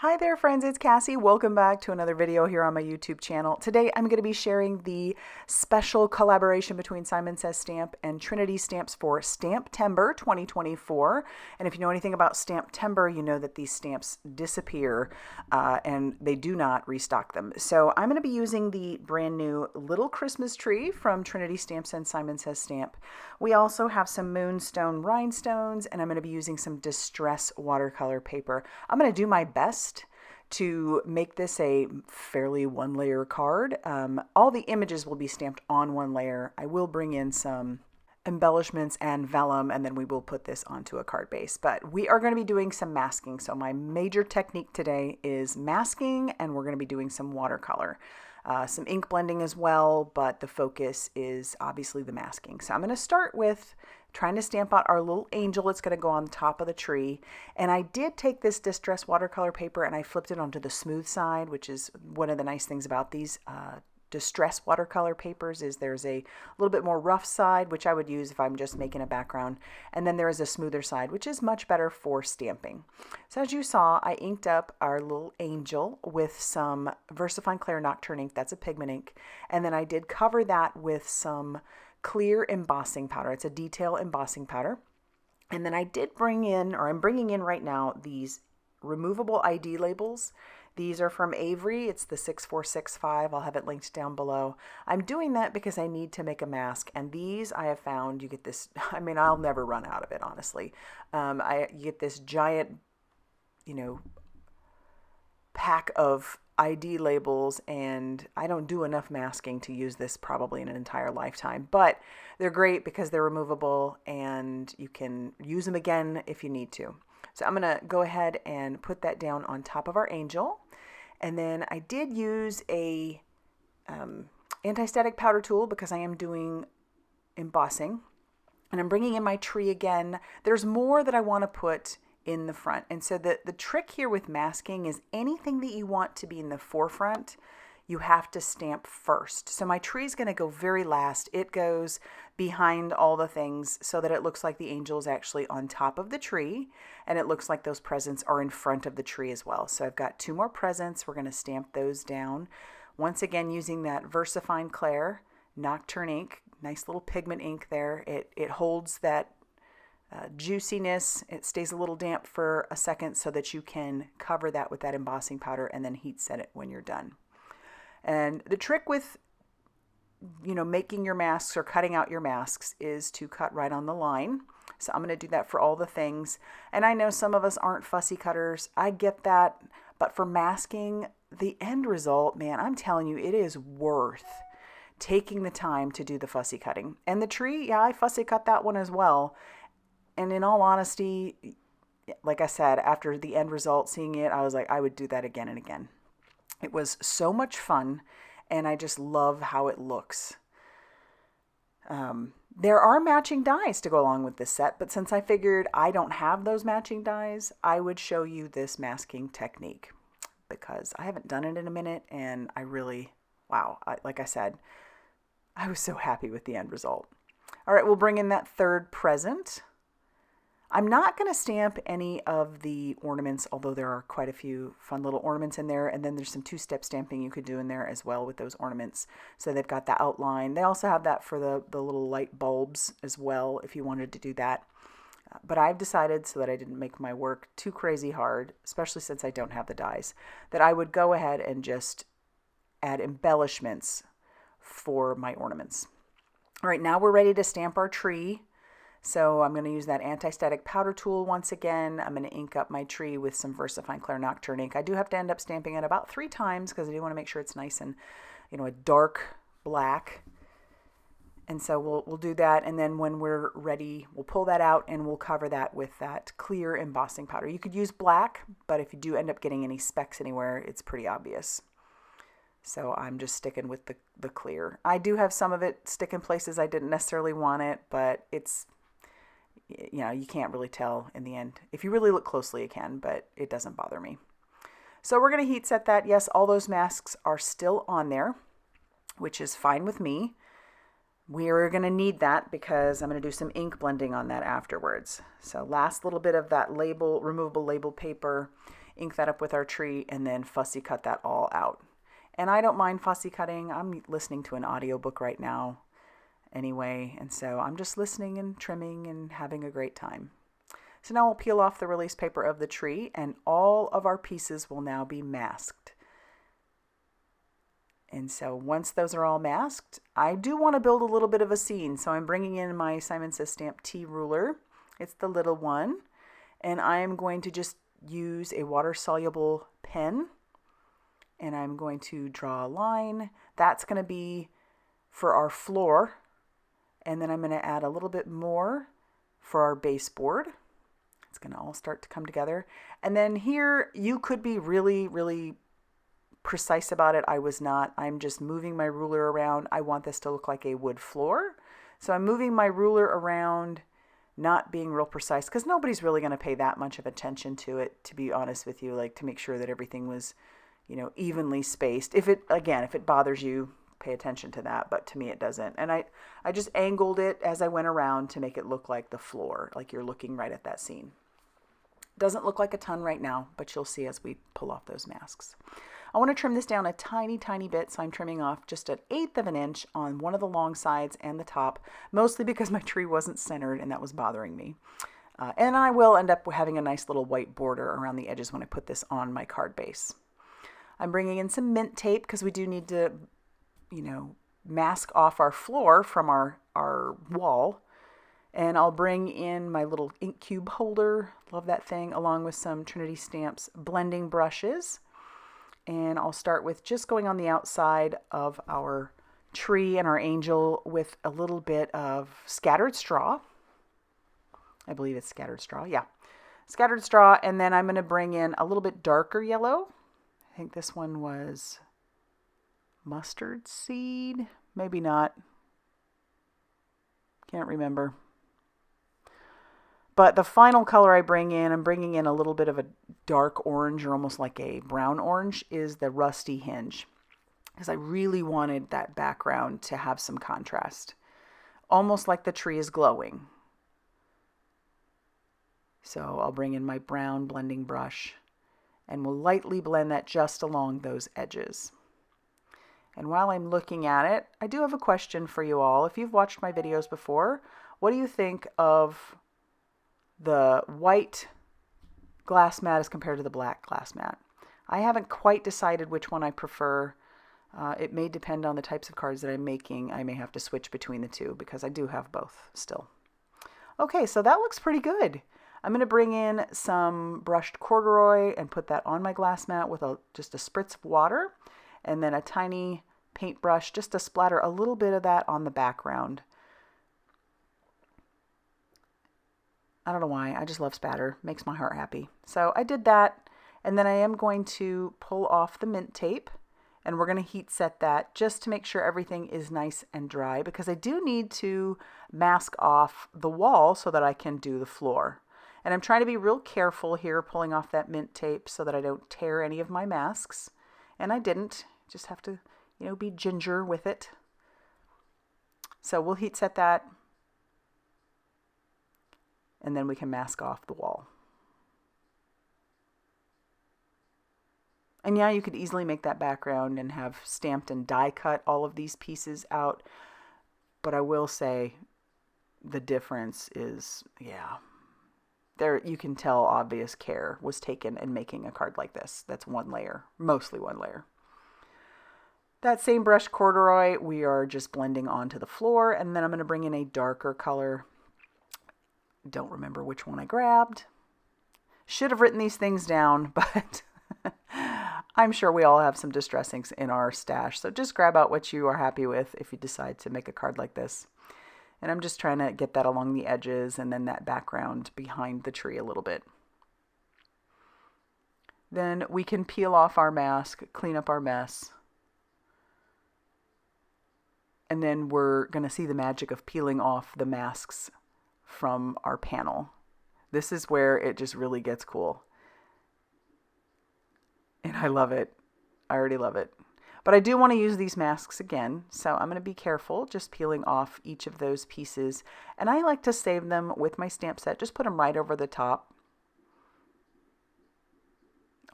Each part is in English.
Hi there friends, it's Cassie. Welcome back to another video here on my YouTube channel. Today I'm going to be sharing the special collaboration between Simon Says Stamp and Trinity Stamps for STAMPtember 2024. And if you know anything about STAMPtember, you know that these stamps disappear and they do not restock them. So I'm going to be using the brand new Little Christmas Tree from Trinity Stamps and Simon Says Stamp. We also have some Moonstone rhinestones, and I'm going to be using some distress watercolor paper. I'm going to do my best to make this a fairly one-layer card. All the images will be stamped on one layer. I will bring in some embellishments and vellum, and then we will put this onto a card base. But we are going to be doing some masking. So my major technique today is masking, and we're going to be doing some watercolor. Some ink blending as well, but the focus is obviously the masking. So I'm going to start with trying to stamp out our little angel. It's going to go on the top of the tree. And I did take this distress watercolor paper and I flipped it onto the smooth side, which is one of the nice things about these distress watercolor papers is there's a little bit more rough side, which I would use if I'm just making a background. And then there is a smoother side, which is much better for stamping. So as you saw, I inked up our little angel with some VersaFine Clair Nocturne ink. That's a pigment ink. And then I did cover that with some clear embossing powder. It's a detail embossing powder. And then I did bring in, or I'm bringing in right now, these removable ID labels. These are from Avery. It's the 6465. I'll have it linked down below. I'm doing that because I need to make a mask. And these I have found, you get this, I mean, I'll never run out of it, honestly. You get this giant, pack of ID labels, and I don't do enough masking to use this probably in an entire lifetime, but they're great because they're removable and you can use them again if you need to. So I'm going to go ahead and put that down on top of our angel. And then I did use a anti-static powder tool because I am doing embossing, and I'm bringing in my tree again. There's more that I want to put in the front. And so the trick here with masking is anything that you want to be in the forefront, you have to stamp first. So my tree is going to go very last. It goes behind all the things so that it looks like the angel is actually on top of the tree, and it looks like those presents are in front of the tree as well. So I've got two more presents. We're going to stamp those down. Once again, using that VersaFine Clair Nocturne ink, nice little pigment ink there. It holds that juiciness. It stays a little damp for a second so that you can cover that with that embossing powder and then heat set it when you're done. And the trick with, making your masks or cutting out your masks is to cut right on the line. So I'm going to do that for all the things. And I know some of us aren't fussy cutters. I get that. But for masking, the end result, man, I'm telling you, it is worth taking the time to do the fussy cutting. And the tree, yeah, I fussy cut that one as well. And in all honesty, like I said, after the end result, seeing it, I was like, I would do that again and again. It was so much fun, and I just love how it looks. There are matching dies to go along with this set, but since I figured I don't have those matching dies, I would show you this masking technique because I haven't done it in a minute, and I really, wow, like I said, I was so happy with the end result. All right, we'll bring in that third present. I'm not going to stamp any of the ornaments, although there are quite a few fun little ornaments in there. And then there's some two-step stamping you could do in there as well with those ornaments. So they've got the outline. They also have that for the little light bulbs as well, if you wanted to do that. But I've decided, so that I didn't make my work too crazy hard, especially since I don't have the dies, that I would go ahead and just add embellishments for my ornaments. All right, now we're ready to stamp our tree. So I'm going to use that anti-static powder tool once again. I'm going to ink up my tree with some VersaFine Clair Nocturne ink. I do have to end up stamping it about 3 times because I do want to make sure it's nice and, a dark black. And so we'll do that. And then when we're ready, we'll pull that out and we'll cover that with that clear embossing powder. You could use black, but if you do end up getting any specks anywhere, it's pretty obvious. So I'm just sticking with the clear. I do have some of it stick in places I didn't necessarily want it, but it's, you can't really tell in the end. If you really look closely, you can, but it doesn't bother me. So we're going to heat set that. Yes, all those masks are still on there, which is fine with me. We're going to need that because I'm going to do some ink blending on that afterwards. So last little bit of that label, removable label paper ink that up with our tree, and then fussy cut that all out. And I don't mind fussy cutting. I'm listening to an audiobook right now anyway, and so I'm just listening and trimming and having a great time. So now we'll peel off the release paper of the tree, and all of our pieces will now be masked. And so once those are all masked, I do want to build a little bit of a scene. So I'm bringing in my Simon Says Stamp T ruler. It's the little one. And I'm going to just use a water-soluble pen. And I'm going to draw a line. That's going to be for our floor. And then I'm going to add a little bit more for our baseboard. It's going to all start to come together. And then here, you could be really, really precise about it. I was not. I'm just moving my ruler around. I want this to look like a wood floor. So I'm moving my ruler around, not being real precise, because nobody's really going to pay that much of attention to it, to be honest with you, like to make sure that everything was, you know, evenly spaced. If it bothers you, pay attention to that, but to me it doesn't. And I just angled it as I went around to make it look like the floor, like you're looking right at that scene. Doesn't look like a ton right now, but you'll see as we pull off those masks. I want to trim this down a tiny, tiny bit, so I'm trimming off just 1/8 of an inch on one of the long sides and the top, mostly because my tree wasn't centered and that was bothering me. And I will end up having a nice little white border around the edges when I put this on my card base. I'm bringing in some mint tape because we do need to, you know, mask off our floor from our wall. And I'll bring in my little ink cube holder, love that thing, along with some Trinity Stamps blending brushes. And I'll start with just going on the outside of our tree and our angel with a little bit of scattered straw. I believe it's scattered straw, yeah. Scattered straw, and then I'm going to bring in a little bit darker yellow. I think this one was mustard seed, maybe not. Can't remember. But the final color I'm bringing in a little bit of a dark orange or almost like a brown orange, is the rusty hinge. Because I really wanted that background to have some contrast. Almost like the tree is glowing. So I'll bring in my brown blending brush and we'll lightly blend that just along those edges. And while I'm looking at it, I do have a question for you all. If you've watched my videos before, what do you think of the white glass mat as compared to the black glass mat? I haven't quite decided which one I prefer. It may depend on the types of cards that I'm making. I may have to switch between the two because I do have both still. Okay, so that looks pretty good. I'm going to bring in some brushed corduroy and put that on my glass mat with just a spritz of water, and then a tiny paintbrush just to splatter a little bit of that on the background. I don't know why, I just love spatter. Makes my heart happy. So I did that, and then I am going to pull off the mint tape, and we're going to heat set that just to make sure everything is nice and dry, because I do need to mask off the wall so that I can do the floor. And I'm trying to be real careful here pulling off that mint tape so that I don't tear any of my masks. And I didn't. Just have to, you know, be ginger with it. So we'll heat set that, and then we can mask off the wall. And yeah, you could easily make that background and have stamped and die cut all of these pieces out. But I will say the difference is, yeah, there you can tell obvious care was taken in making a card like this. That's one layer, mostly one layer. That same brush corduroy, we are just blending onto the floor, and then I'm going to bring in a darker color. Don't remember which one I grabbed. Should have written these things down, but I'm sure we all have some distressings in our stash. So just grab out what you are happy with if you decide to make a card like this. And I'm just trying to get that along the edges and then that background behind the tree a little bit. Then we can peel off our mask, clean up our mess. And then we're going to see the magic of peeling off the masks from our panel. This is where it just really gets cool. And I love it. I already love it. But I do want to use these masks again, so I'm going to be careful just peeling off each of those pieces. And I like to save them with my stamp set. Just put them right over the top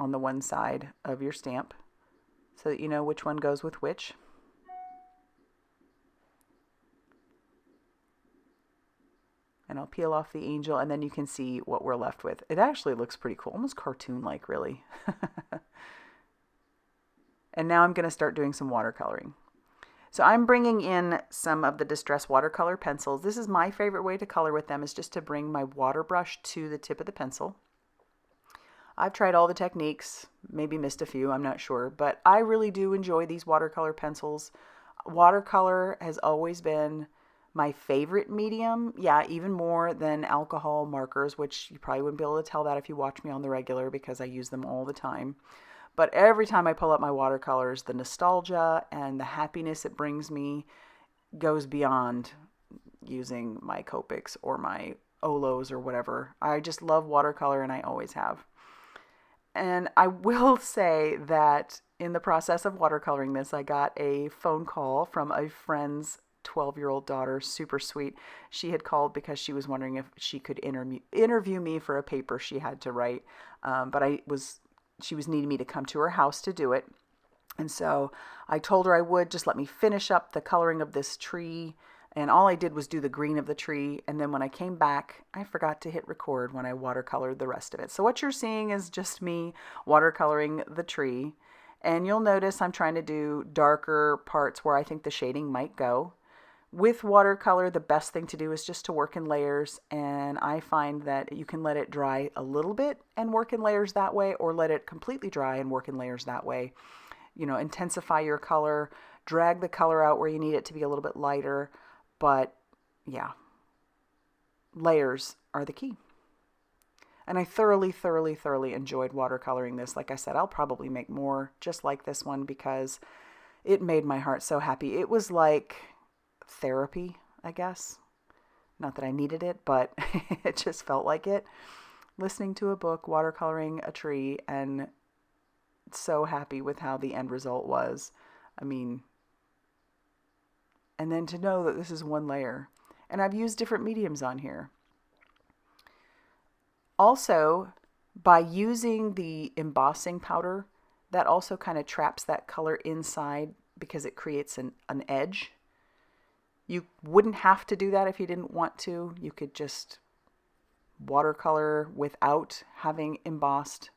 on the one side of your stamp so that you know which one goes with which. And I'll peel off the angel, and then you can see what we're left with. It actually looks pretty cool, almost cartoon-like, really. And now I'm going to start doing some watercoloring. So I'm bringing in some of the Distress watercolor pencils. This is my favorite way to color with them, is just to bring my water brush to the tip of the pencil. I've tried all the techniques, maybe missed a few, I'm not sure, but I really do enjoy these watercolor pencils. Watercolor has always been my favorite medium, yeah, even more than alcohol markers, which you probably wouldn't be able to tell that if you watch me on the regular because I use them all the time. But every time I pull up my watercolors, the nostalgia and the happiness it brings me goes beyond using my Copics or my Olos or whatever. I just love watercolor, and I always have. And I will say that in the process of watercoloring this, I got a phone call from a friend's 12-year-old daughter, super sweet. She had called because she was wondering if she could interview me for a paper she had to write, but she was needing me to come to her house to do it. And so I told her I would just let me finish up the coloring of this tree, and all I did was do the green of the tree, and then when I came back, I forgot to hit record when I watercolored the rest of it. So what you're seeing is just me watercoloring the tree, and you'll notice I'm trying to do darker parts where I think the shading might go. With watercolor, the best thing to do is just to work in layers, and I find that you can let it dry a little bit and work in layers that way, or let it completely dry and work in layers that way. You know, intensify your color, drag the color out where you need it to be a little bit lighter, but yeah, layers are the key. And I thoroughly enjoyed watercoloring this. Like I said, I'll probably make more just like this one because it made my heart so happy. It was like therapy, I guess. Not that I needed it, but it just felt like it. Listening to a book, watercoloring a tree, and so happy with how the end result was. I mean, and then to know that this is one layer. And I've used different mediums on here. Also, by using the embossing powder, that also kind of traps that color inside because it creates an edge. You wouldn't have to do that if you didn't want to. You could just watercolor without having embossed,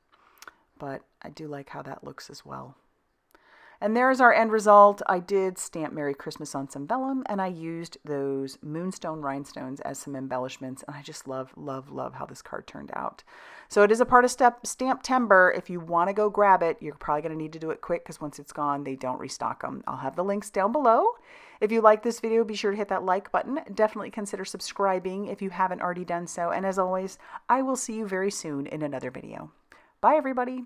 but I do like how that looks as well. And there's our end result. I did stamp Merry Christmas on some vellum, and I used those Moonstone rhinestones as some embellishments, and I just love how this card turned out. So it is a part of STAMPtember. If you want to go grab it, you're probably going to need to do it quick because once it's gone, they don't restock them. I'll have the links down below. If you like this video, be sure to hit that like button. Definitely consider subscribing if you haven't already done so. And as always, I will see you very soon in another video. Bye, everybody.